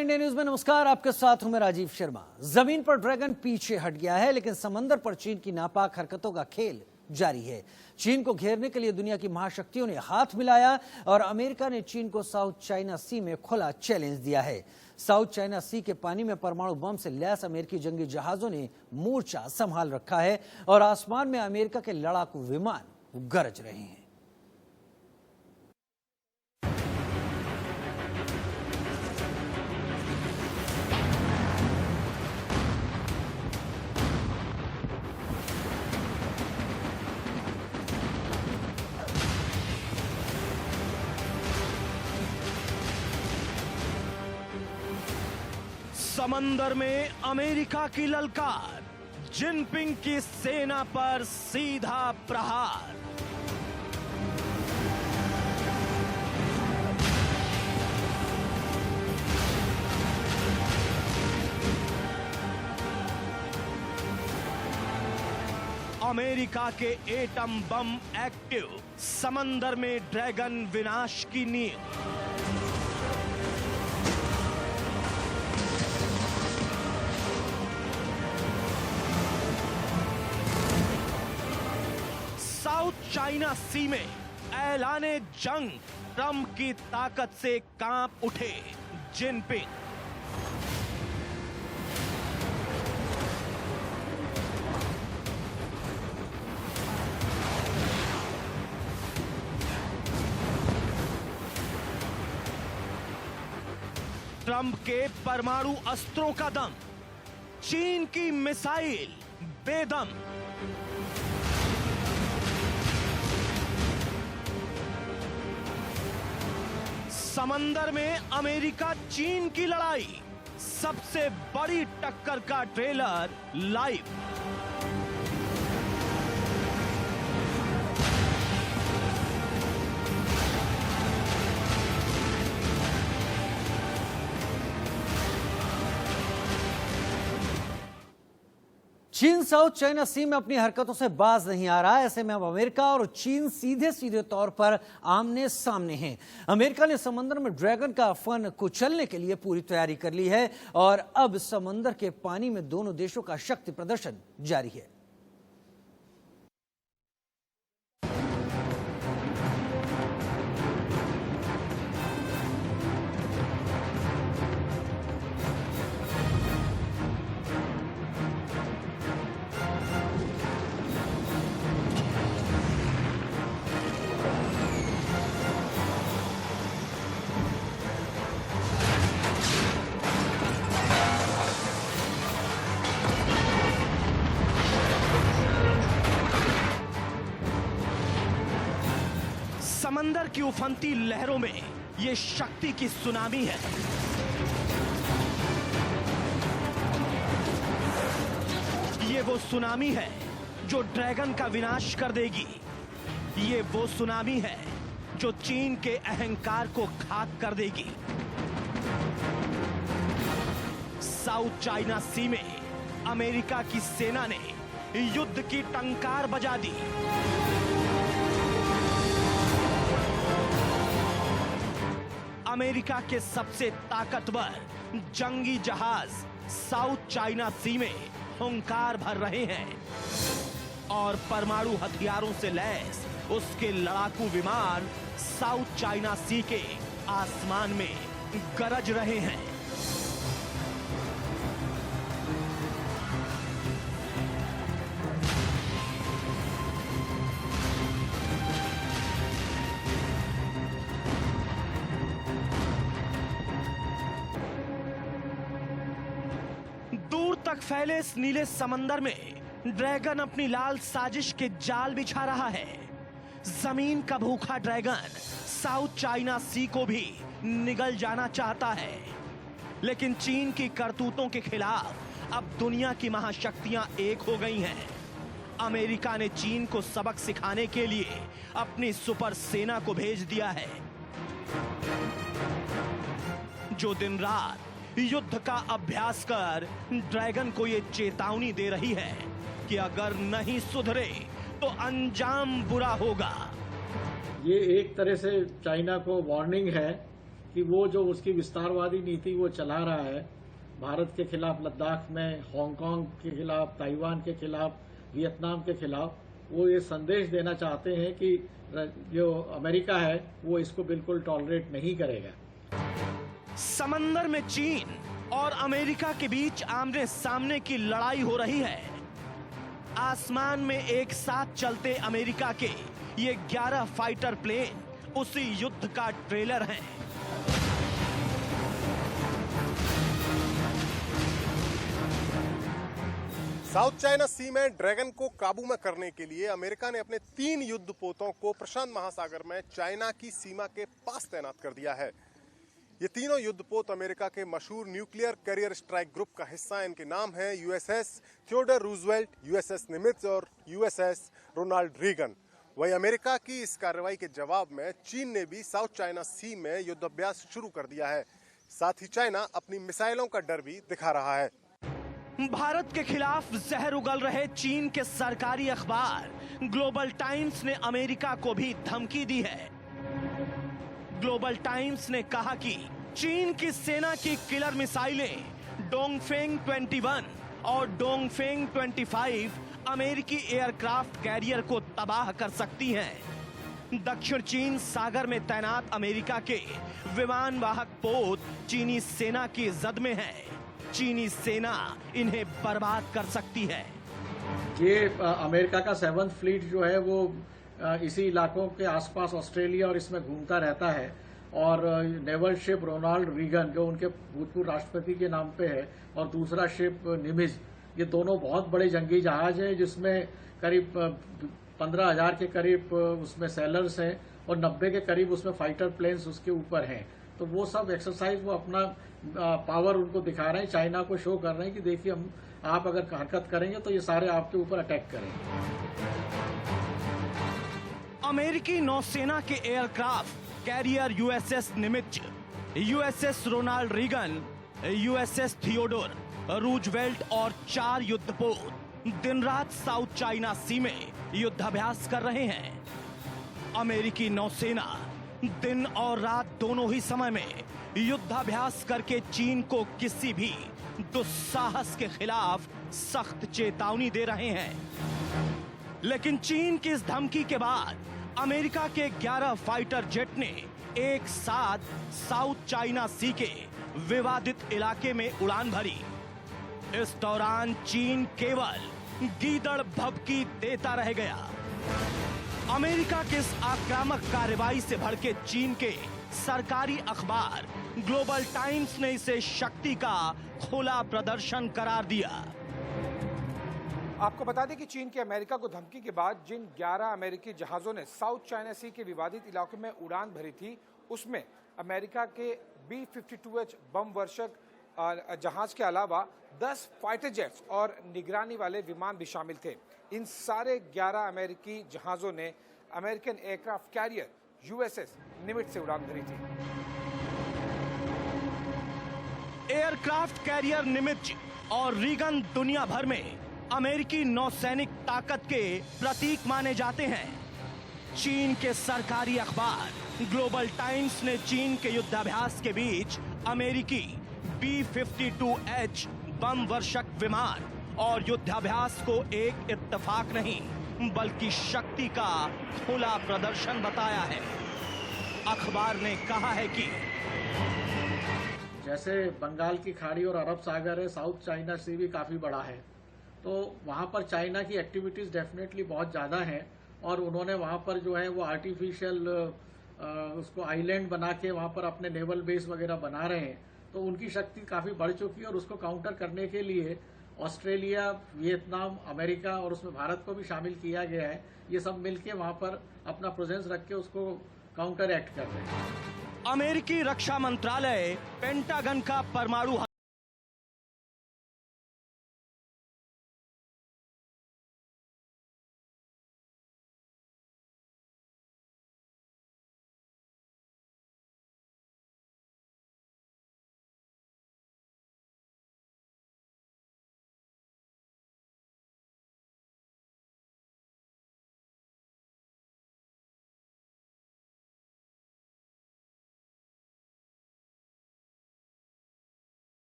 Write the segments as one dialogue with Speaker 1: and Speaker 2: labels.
Speaker 1: India news में नमस्कार। आपके साथ हूं मैं राजीव शर्मा। जमीन पर ड्रैगन पीछे हट गया है, लेकिन समंदर पर चीन की नापाक हरकतों का खेल जारी है। चीन को घेरने के लिए दुनिया की महाशक्तियों ने हाथ मिलाया और अमेरिका ने चीन को साउथ चाइना सी में खुला चैलेंज दिया है। साउथ चाइना सी के पानी में परमाणु बम से लैस अमेरिकी जंगी जहाजों ने मोर्चा संभाल रखा है और आसमान में अमेरिका के लड़ाकू विमान गरज रहे हैं।
Speaker 2: समंदर में अमेरिका की ललकार, जिनपिंग की सेना पर सीधा प्रहार। अमेरिका के एटम बम एक्टिव, समंदर में ड्रैगन विनाश की नींव। साउथ चाइना सी में ऐलाने जंग, ट्रंप की ताकत से कांप उठे जिनपिंग। ट्रंप के परमाणु अस्त्रों का दम, चीन की मिसाइल बेदम। समंदर में अमेरिका चीन की लड़ाई, सबसे बड़ी टक्कर का ट्रेलर लाइव।
Speaker 1: चीन साउथ चाइना सी में अपनी हरकतों से बाज नहीं आ रहा है। ऐसे में अब अमेरिका और चीन सीधे सीधे तौर पर आमने सामने हैं। अमेरिका ने समंदर में ड्रैगन का फन कुचलने के लिए पूरी तैयारी कर ली है और अब समंदर के पानी में दोनों देशों का शक्ति प्रदर्शन जारी है।
Speaker 2: समंदर की उफनती लहरों में ये शक्ति की सुनामी है। ये वो सुनामी है जो ड्रैगन का विनाश कर देगी। ये वो सुनामी है जो चीन के अहंकार को खाक कर देगी। साउथ चाइना सी में अमेरिका की सेना ने युद्ध की टंकार बजा दी। अमेरिका के सबसे ताकतवर जंगी जहाज साउथ चाइना सी में हुंकार भर रहे हैं और परमाणु हथियारों से लैस उसके लड़ाकू विमान साउथ चाइना सी के आसमान में गरज रहे हैं। दूर तक फैले इस नीले समंदर में ड्रैगन अपनी लाल साजिश के जाल बिछा रहा है। जमीन का भूखा ड्रैगन साउथ चाइना सी को भी निगल जाना चाहता है, लेकिन चीन की करतूतों के खिलाफ अब दुनिया की महाशक्तियां एक हो गई हैं। अमेरिका ने चीन को सबक सिखाने के लिए अपनी सुपर सेना को भेज दिया है, जो दिन रात युद्ध का अभ्यास कर ड्रैगन को ये चेतावनी दे रही है कि अगर नहीं सुधरे तो अंजाम बुरा होगा।
Speaker 3: ये एक तरह से चाइना को वार्निंग है कि वो जो उसकी विस्तारवादी नीति वो चला रहा है भारत के खिलाफ, लद्दाख में, हांगकांग के खिलाफ, ताइवान के खिलाफ, वियतनाम के खिलाफ, वो ये संदेश देना चाहते हैं कि जो अमेरिका है वो इसको बिल्कुल टॉलरेट नहीं करेगा।
Speaker 2: समंदर में चीन और अमेरिका के बीच आमने सामने की लड़ाई हो रही है। आसमान में एक साथ चलते अमेरिका के ये 11 फाइटर प्लेन उसी युद्ध का ट्रेलर हैं।
Speaker 4: साउथ चाइना सी में ड्रैगन को काबू में करने के लिए अमेरिका ने अपने 3 युद्धपोतों को प्रशांत महासागर में चाइना की सीमा के पास तैनात कर दिया है। ये तीनों युद्धपोत अमेरिका के मशहूर न्यूक्लियर कैरियर स्ट्राइक ग्रुप का हिस्सा है। इनके नाम है USS Theodore Roosevelt, USS Nimitz और यूएसएस रोनाल्ड रीगन। वही अमेरिका की इस कार्रवाई के जवाब में चीन ने भी साउथ चाइना सी में युद्धाभ्यास शुरू कर दिया है। साथ ही चाइना अपनी मिसाइलों का डर भी दिखा रहा है।
Speaker 2: भारत के खिलाफ जहर उगल रहे चीन के सरकारी अखबार ग्लोबल टाइम्स ने अमेरिका को भी धमकी दी है। ग्लोबल टाइम्स ने कहा कि चीन की सेना की किलर मिसाइलें डोंगफेंग 21 और डोंगफेंग 25 अमेरिकी एयरक्राफ्ट कैरियर को तबाह कर सकती हैं। दक्षिण चीन सागर में तैनात अमेरिका के विमान वाहक पोत चीनी सेना की जद में है। चीनी सेना इन्हें बर्बाद कर सकती है।
Speaker 3: ये अमेरिका का 7th फ्लीट जो है वो इसी इलाकों के आसपास ऑस्ट्रेलिया और इसमें घूमता रहता है और नेवल शिप रोनाल्ड रीगन जो उनके भूतपूर्व राष्ट्रपति के नाम पे है और दूसरा शिप निमिज, ये दोनों बहुत बड़े जंगी जहाज हैं जिसमें करीब 15,000 के करीब उसमें सेलर्स हैं और 90 के करीब उसमें फाइटर प्लेन्स उसके ऊपर हैं। तो वो सब एक्सरसाइज वो अपना पावर उनको दिखा रहे हैं, चाइना को शो कर रहे हैं कि देखिए हम आप अगर हरकत करेंगे तो ये सारे आपके ऊपर अटैक करेंगे।
Speaker 2: अमेरिकी नौसेना के aircraft carrier USS Nimitz, USS Ronald Reagan, USS Theodore Roosevelt और 4 युद्धपोत दिन रात साउथ चाइना सी में युद्धाभ्यास कर रहे हैं। अमेरिकी नौसेना दिन और रात दोनों ही समय में युद्धाभ्यास करके चीन को किसी भी दुस्साहस के खिलाफ सख्त चेतावनी दे रहे हैं। लेकिन चीन की इस धमकी के बाद अमेरिका के 11 फाइटर जेट ने एक साथ साउथ चाइना सी के विवादित इलाके में उड़ान भरी। इस दौरान चीन केवल गीदड़ भभकी देता रह गया। अमेरिका के इस आक्रामक कार्रवाई से भड़के चीन के सरकारी अखबार ग्लोबल टाइम्स ने इसे शक्ति का खुला प्रदर्शन करार दिया।
Speaker 5: आपको बता दें कि चीन के अमेरिका को धमकी के बाद जिन 11 अमेरिकी जहाजों ने साउथ चाइना सी के विवादित इलाके में उड़ान भरी थी, उसमें अमेरिका के B-52H बम वर्षक जहाज के अलावा 10 फाइटर जेट्स और निगरानी वाले विमान भी शामिल थे। इन सारे 11 अमेरिकी जहाजों ने अमेरिकन एयरक्राफ्ट कैरियर यूएसएस निमित्ज से उड़ान भरी थी।
Speaker 2: एयरक्राफ्ट कैरियर निमित्ज और रीगन दुनिया भर में अमेरिकी नौसैनिक ताकत के प्रतीक माने जाते हैं। चीन के सरकारी अखबार ग्लोबल टाइम्स ने चीन के युद्धाभ्यास के बीच अमेरिकी B-52H बम वर्षक विमान और युद्धाभ्यास को एक इत्तेफाक नहीं बल्कि शक्ति का खुला प्रदर्शन बताया है। अखबार ने कहा है कि
Speaker 3: जैसे बंगाल की खाड़ी और अरब सागर है, साउथ चाइना सी भी काफी बड़ा है, तो वहां पर चाइना की एक्टिविटीज डेफिनेटली बहुत ज्यादा हैं और उन्होंने वहां पर जो है वो आर्टिफिशियल उसको आइलैंड बना के वहां पर अपने नेवल बेस वगैरह बना रहे हैं। तो उनकी शक्ति काफी बढ़ चुकी है और उसको काउंटर करने के लिए ऑस्ट्रेलिया, वियतनाम, अमेरिका और उसमें भारत को भी शामिल किया गया है। ये सब मिलके वहां पर अपना प्रेजेंस रख के उसको काउंटर एक्ट कर रहे हैं।
Speaker 2: अमेरिकी रक्षा मंत्रालय पेंटागन का परमाणु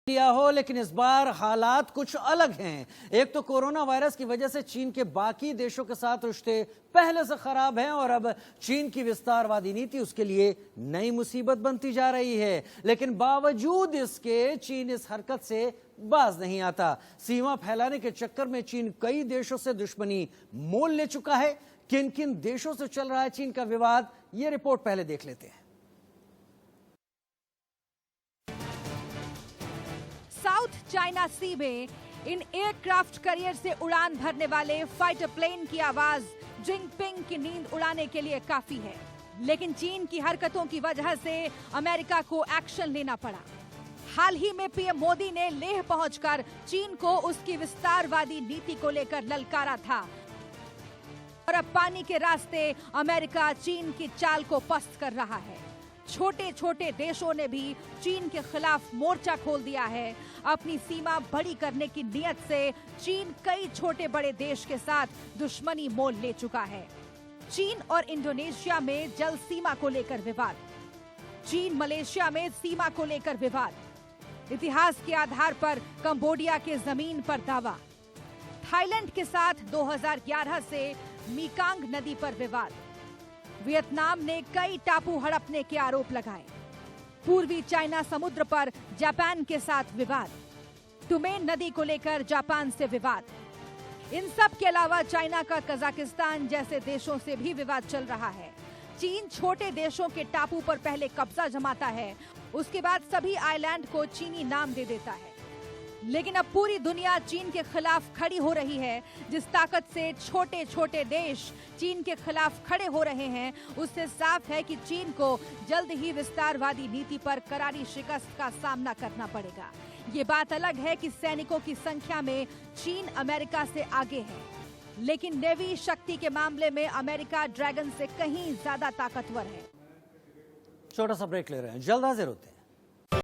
Speaker 1: लिया हो, लेकिन इस बार हालात कुछ अलग हैं। एक तो कोरोना वायरस की वजह से चीन के बाकी देशों के साथ रिश्ते पहले से खराब हैं और अब चीन की विस्तारवादी नीति उसके लिए नई मुसीबत बनती जा रही है। लेकिन बावजूद इसके चीन इस हरकत से बाज नहीं आता। सीमा फैलाने के चक्कर में चीन कई देशों से दुश्मनी मोल ले चुका है। किन किन देशों से चल रहा है चीन का विवाद, ये रिपोर्ट पहले देख लेते हैं।
Speaker 6: साउथ चाइना सी में इन एयरक्राफ्ट कैरियर से उड़ान भरने वाले फाइटर प्लेन की आवाज जिनपिंग की नींद उड़ाने के लिए काफी है। लेकिन चीन की हरकतों की वजह से अमेरिका को एक्शन लेना पड़ा। हाल ही में पीएम मोदी ने लेह पहुंचकर चीन को उसकी विस्तारवादी नीति को लेकर ललकारा था और अब पानी के रास्ते अमेरिका चीन की चाल को पस्त कर रहा है। छोटे छोटे देशों ने भी चीन के खिलाफ मोर्चा खोल दिया है। अपनी सीमा बड़ी करने की नीयत से चीन कई छोटे बड़े देश के साथ दुश्मनी मोल ले चुका है। चीन और इंडोनेशिया में जल सीमा को लेकर विवाद, चीन मलेशिया में सीमा को लेकर विवाद, इतिहास के आधार पर कंबोडिया के जमीन पर दावा, थाईलैंड के साथ 2011 से मीकांग नदी पर विवाद, वियतनाम ने कई टापू हड़पने के आरोप लगाए, पूर्वी चाइना समुद्र पर जापान के साथ विवाद, टुमेन नदी को लेकर जापान से विवाद। इन सब के अलावा चाइना का कजाकिस्तान जैसे देशों से भी विवाद चल रहा है। चीन छोटे देशों के टापू पर पहले कब्जा जमाता है, उसके बाद सभी आइलैंड को चीनी नाम दे देता है। लेकिन अब पूरी दुनिया चीन के खिलाफ खड़ी हो रही है। जिस ताकत से छोटे छोटे देश चीन के खिलाफ खड़े हो रहे हैं, उससे साफ है कि चीन को जल्द ही विस्तारवादी नीति पर करारी शिकस्त का सामना करना पड़ेगा। ये बात अलग है कि सैनिकों की संख्या में चीन अमेरिका से आगे है, लेकिन नेवी शक्ति के मामले में अमेरिका ड्रैगन से कहीं ज्यादा ताकतवर है।
Speaker 1: छोटा सा ब्रेक ले रहे हैं, जल्द हाजिर होते हैं।